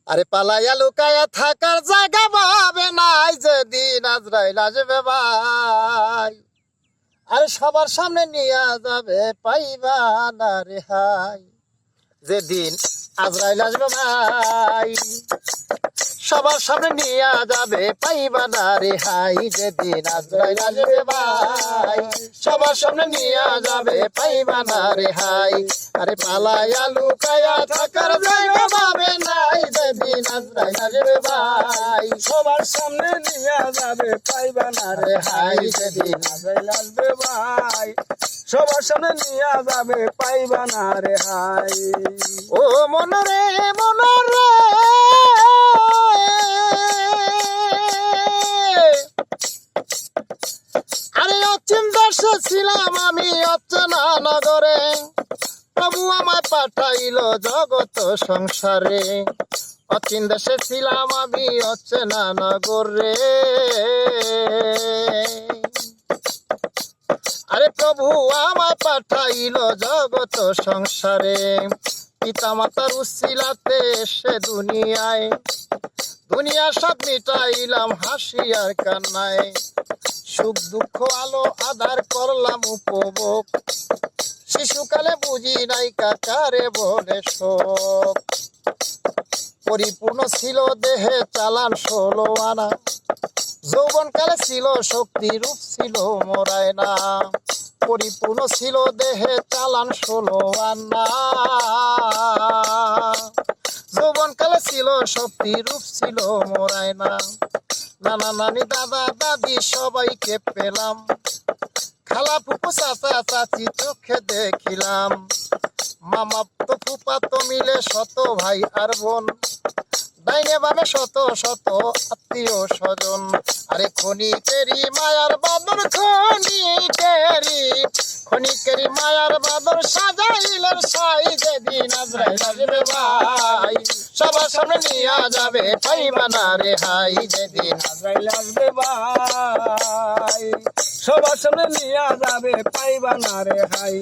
আরে পালাইয়া লুকায়া থাকার জায়গা পাবে নাই যেদিন আজরাইল আসবে ভাই। আরে সবার সামনে নিয়ে যাবে পাইবা না রেহাই যেদিন আজরাইল আসবে ভাই। সবার সামনে নিয়ে যাবে পাইবা না রেহাই যেদিন আজরাইল আসবে ভাই। সবার সামনে নিয়ে যাবে পাইবা না রেহাই। আরে পালাইয়া লুকায়া থাকার জায়গা পাবে নাই যেদিন আজরাইল আসবে ভাই। সবার সামনে নিয়ে যাবে পাইবা না রেহাই যেদিন আজরাইল আসবে ভাই। সবার সামনে নিয়ে যাবে পাইবা না রেহাই। ও মনরে মনরে আরে অচিন দেশে ছিলাম আমি অচেনা নগরে, প্রভু আমায় পাঠাইল জগত সংসারে। অচিন দেশে ছিলাম আমি অচেনা নগরে, আরে প্রভু আমায় পাঠাইল জগত সংসারে। পিতা মাতার উসিলাতে এসে দুনিয়ায়, দুনিয়া সব মিটাইলাম হাসি আর কান্নায়। সুখ দুঃখ আলো আধার করলাম উপভোগ, শিশুকালে বুঝি নাই কাকারে বলে শোক। পরিপূর্ণ ছিল দেহে চালান 16 আনা, যৌবনকালে ছিল শক্তি রূপ ছিল মরায় না। পরিপূর্ণ ছিল দেহে চালান 16 আনা, যৌবনকালে ছিল শক্তি রূপ ছিল মরায় না। নানা নানি দাদা দাদি সবাইকে পেলাম, খালা ফুপু চাচা চাচি চোখে দেখিলাম। মামা তো ফুপা তো মিলে শত ভাই আর বোন, ডাইনে বামে শত শত আত্মীয় স্বজন। আরে খনিকেরি মায়ার বাদর খনিকেরি মায়ার বাদর সাজাইলের সাই যেদিন আজরাইল আসবে ভাই। সবার সামনে নিয়ে যাবে পাইবা না রেহাই যেদিন আজরাইল আসবে ভাই। সবার সামনে নিয়ে যাবে পাইবা না রেহাই।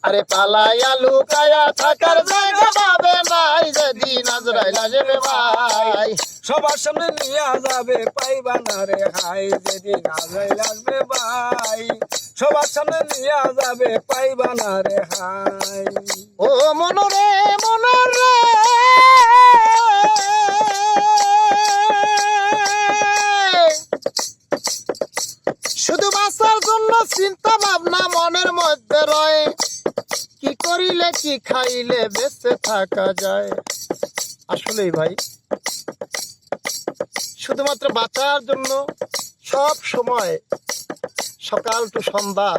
আরে পালাইয়া লুকায়া থাকার জায়গা পাবে নাই যেদিন আজরাইল আসবে ভাই। সবার সামনে নিয়ে যাবে পাইবা না রেহাই যেদিন আজরাইল আসবে ভাই। সবার সামনে নিয়ে যাবে পাইবা না রেহাই। ও মনরে মনরে শুধু বাঁচার জন্য চিন্তা ভাবনা মনের মধ্যে রয়, কি করিলে কি খাইলে বেঁচে থাকা যায়। আসলেই ভাই শুধুমাত্র বাঁচার জন্য সব সময় সকাল টু সন্ধ্যা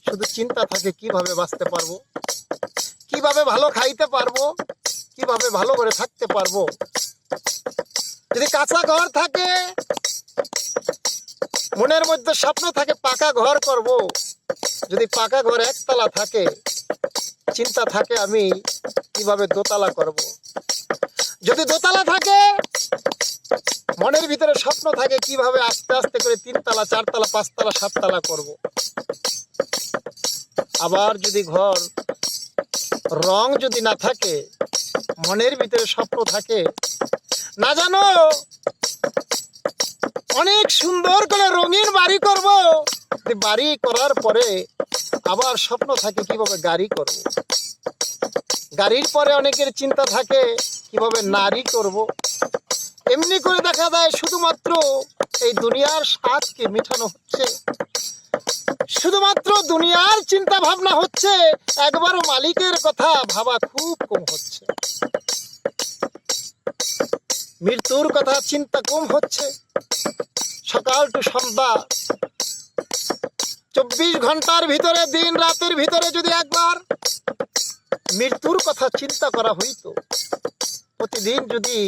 শুধু চিন্তা থাকে কিভাবে বাঁচতে পারবো, কিভাবে ভালো খাইতে পারবো, কিভাবে ভালো করে থাকতে পারবো। যদি কাঁচা ঘর থাকে মনের মধ্যে স্বপ্ন থাকে পাকা ঘর করব, যদি পাকা ঘর একতলা থাকে চিন্তা থাকে আমি কিভাবে দোতলা করব। যদি দোতলা থাকে মনের ভিতরে স্বপ্ন থাকে কিভাবে আস্তে আস্তে করে 3 তলা 4 তলা 5 তলা 7 তলা করব। আবার যদি ঘর রং যদি না থাকে মনের ভিতরে স্বপ্ন থাকে না জানো অনেক সুন্দর করে রঙিন বাড়ি করব। বাড়ি করার পরে আবার স্বপ্ন থাকে কিভাবে গাড়ি করব। গাড়ির পরে অনেকের চিন্তা থাকে কিভাবে নারী করব। এমনি করে দেখা যায় শুধুমাত্র এই দুনিয়ার স্বাদকে মিঠানো হচ্ছে, শুধুমাত্র দুনিয়ার চিন্তা ভাবনা হচ্ছে, একবারও মালিকের কথা ভাবা খুব কম হচ্ছে। মৃত্যুর কথা চিন্তা কম হচ্ছে। সকাল টু সন্ধ্যা 24 ঘন্টার ভিতরে দিন রাতের ভিতরে যদি একবার মৃত্যুর কথা চিন্তা করা হইতো, প্রতিদিন যদি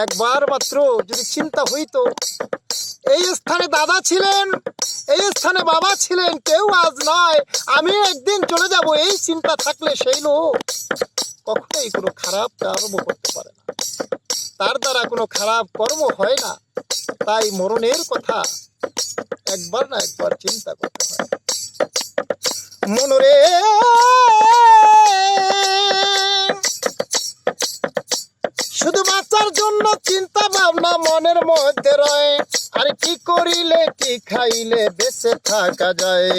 একবার মাত্র যদি চিন্তা হইতো এই স্থানে দাদা ছিলেন, এই স্থানে বাবা ছিলেন, কেউ আজ নয়, আমি একদিন চলে যাব, এই চিন্তা থাকলে সেই লোক কখনোই কোনো খারাপ কর্ম করতে পারে না, তার দ্বারা কোনো খারাপ কর্ম হয় না। তাই মরণের কথা একবার না একবার চিন্তা করতে হয়। মনরে শুধু বাঁচার জন্য চিন্তা ভাবনা মনের মধ্যে রয়, আরে কি করিলে কি খাইলে বেঁচে থাকা যায়।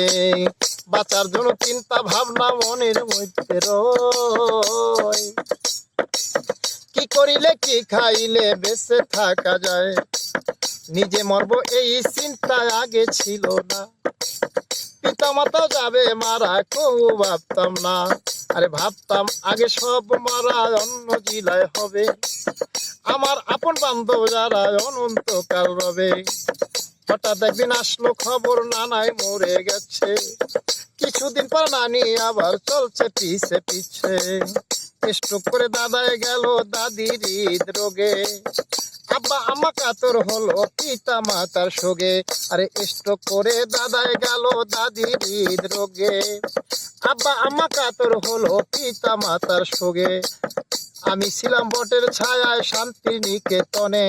বাঁচার জন্য চিন্তা ভাবনা মনের মধ্যে রয়, কি করিলে কি খাইলে বেঁচে থাকা যায়। নিজে মরবো এই চিন্তা আগে ছিল না, পিতা মাতা যাবে মারা কেউ ভাবতাম না। আরে ভাবতাম আগে সব মারা অন্য জেলায় হবে, আমার আপন বান্ধব যারা অনন্তকাল রবে। হঠাৎ একদিন আসলো খবর নানাই মরে গেছে, কিছুদিন পর নানি আবার চলছে পিছে পিছে। স্ট্রোক করে দাদায় গেল দাদির হৃদরোগে, আব্বা আম্মা কাতর হলো পিতা মাতার শোকে। আরে স্ট্রোক করে দাদায় গেল দাদির হৃদরোগে, আব্বা আম্মা কাতর হলো পিতা মাতার শোকে। আমি ছিলাম বটের ছায়ায় শান্তি নিকেতনে,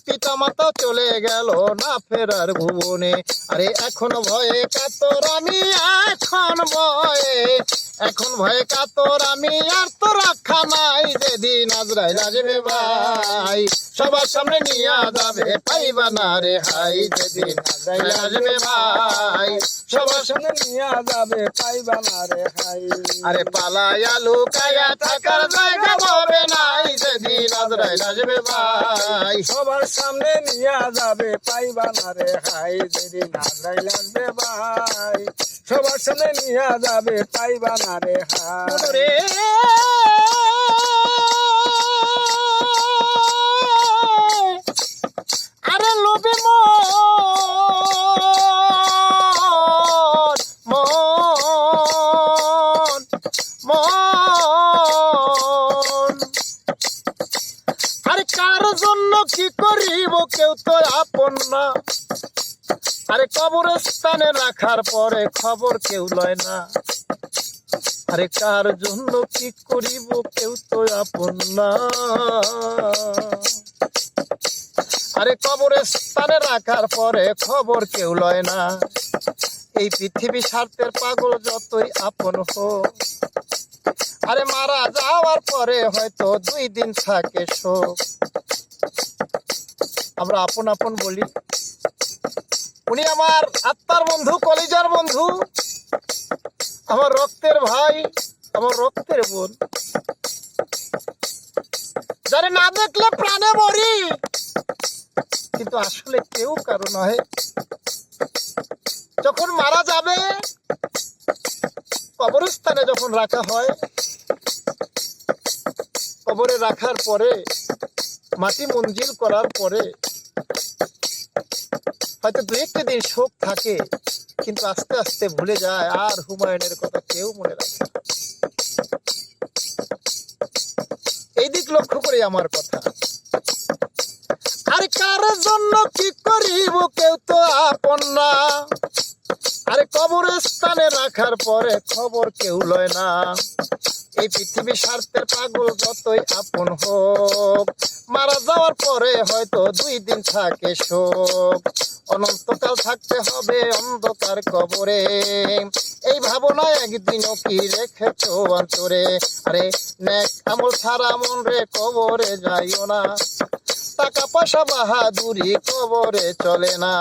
পিতা মাতা চলে গেল না ফেরার ভুবনে। আরে এখন ভয়ে কাতর আমি, এখন ভয়ে কাতর আমি, আর তো রক্ষা নাই যেদিন আজরাইল আসবে ভাই। সবার সামনে নিয়ে যাবে পাইবা না রে হাই, যেদিন আজরাইল আসবে ভাই। সবার সামনে নিয়ে যাবে পাইবা না রে হাই। আরে পালায়া লুকায়া থাকার জায়গা হবে নাই, যেদিন আজরাইল আসবে ভাই। সবার সামনে নিয়ে যাবে পাইবা না রে হাই, যেদিন আজরাইল আসবে ভাই। সবার সামনে নিয়ে যাবে পাইবা না রে হাই। রে আরে লোভে মন, আরে কার জন্য কি করিব কেউ তো আপন না। আরে কবরস্থানে রাখার পরে খবর কেউ লয় না, আরে কার জন্য কি করিব কেউ তো আপন না। আরে কবরস্থানে রাখার পরে খবর কেউ লয় না। এই পৃথিবী স্বার্থের পাগল যতই আপন হোক, আরে মারা যাওয়ার পরে হয়তো 2 দিন থাকে শোক। আমরা আপন আপন বলি, উনি আমার আত্মার বন্ধু, কলিজার বন্ধু, আমার রক্তের ভাই, আমার রক্তের বোন, যারে না দেখলে প্রাণে মরি, কিন্তু আসলে কেউ কারো নয়। যখন মারা যাবে কবরস্থানে যখন রাখা হয়, কবরে রাখার পরে মাটি মঞ্জিল করার পরে হয়তো 2-1 দিন শোক থাকে, কিন্তু আস্তে আস্তে ভুলে যায়, আর হুমায়ুনের কথা কেউ মনে রাখে না। এই দিক লক্ষ্য করে আমার কথা। আর কার জন্য কি করিব কেউ তো আপন না, আরে কবরস্থানে রাখার পরে খবর কেউ লয় না। এই পৃথিবী স্বার্থের পাগল যতই আপন হোক, মারা যাওয়ার পরে হয়তো 2 দিন থাকে শোক। অনন্তকাল থাকতে হবে অন্ধকার কবরে, এই ভাবনা একদিনও কি রেখেছ অন্তরে। আরে নেক আমল ছাড়া মন রে কবরে যাইও না, টাকা পয়সা বাহাদুরি কবরে চলে না।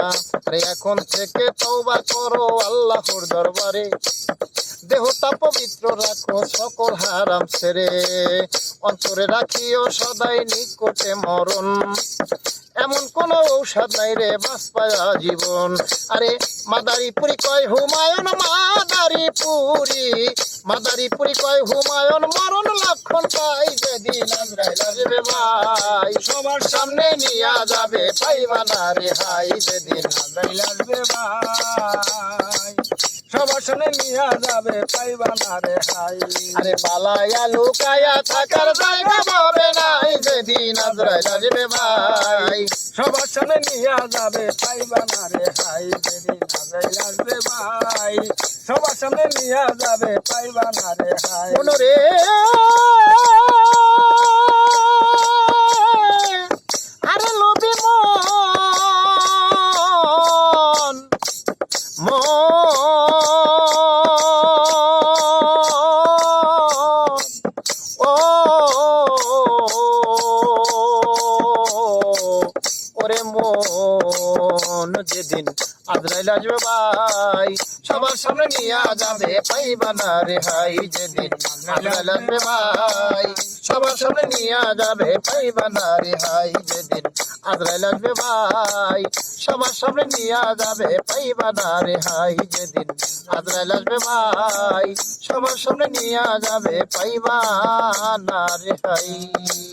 আরে এখন থেকে তওবা করো আল্লাহর দরবারে, দেহটা পবিত্র রাখো সকল হারাম ছেড়ে, অন্তরে রাখিও সদাই নিকটে মরণ। এমন কোন ঔষধ নাই রে বাঁচপায়া জীবন। আরে মাদারীপুরি কয় হুমায়ুন, মাদারীপুরি কয় হুমায়ুন, মরণ লক্ষণ পাই যেদিন আজরাইল আসবে ভাই। সবার সামনে নিয়ে যাবে পাইবা না রে হাই, যেদিন আজরাইল আসবে ভাই। সবার সামনে নিয়ে যাবে পাইবা না রে হাই। আরে পালায়া লুকায়া থাকার জায়গা হবে নাই, যেদিন আজরাইল আসবে ভাই। সবার সামনে নিয়ে যাবে পাইবা না রে হাই, যেদিন আজরাইল আসবে ভাই। সবার সামনে নিয়ে যাবে পাইবা না রে হাই। রে আরে লোভী মন, ও যেদিন আজরাইল আসবে ভাই সবার সামনে নিয়ে যাবে পাইবা না রেহাই যেদিন আজরাইল আসবে ভাই সবার সামনে নিয়ে যাবে পাইবা না রেহাই যেদিন আজরাইল আসবে ভাই সবার সামনে নিয়ে যাবে পাইবা না রেহাই যেদিন আজরাইল আসবে ভাই সবার সামনে নিয়ে যাবে পাইবা না রেহাই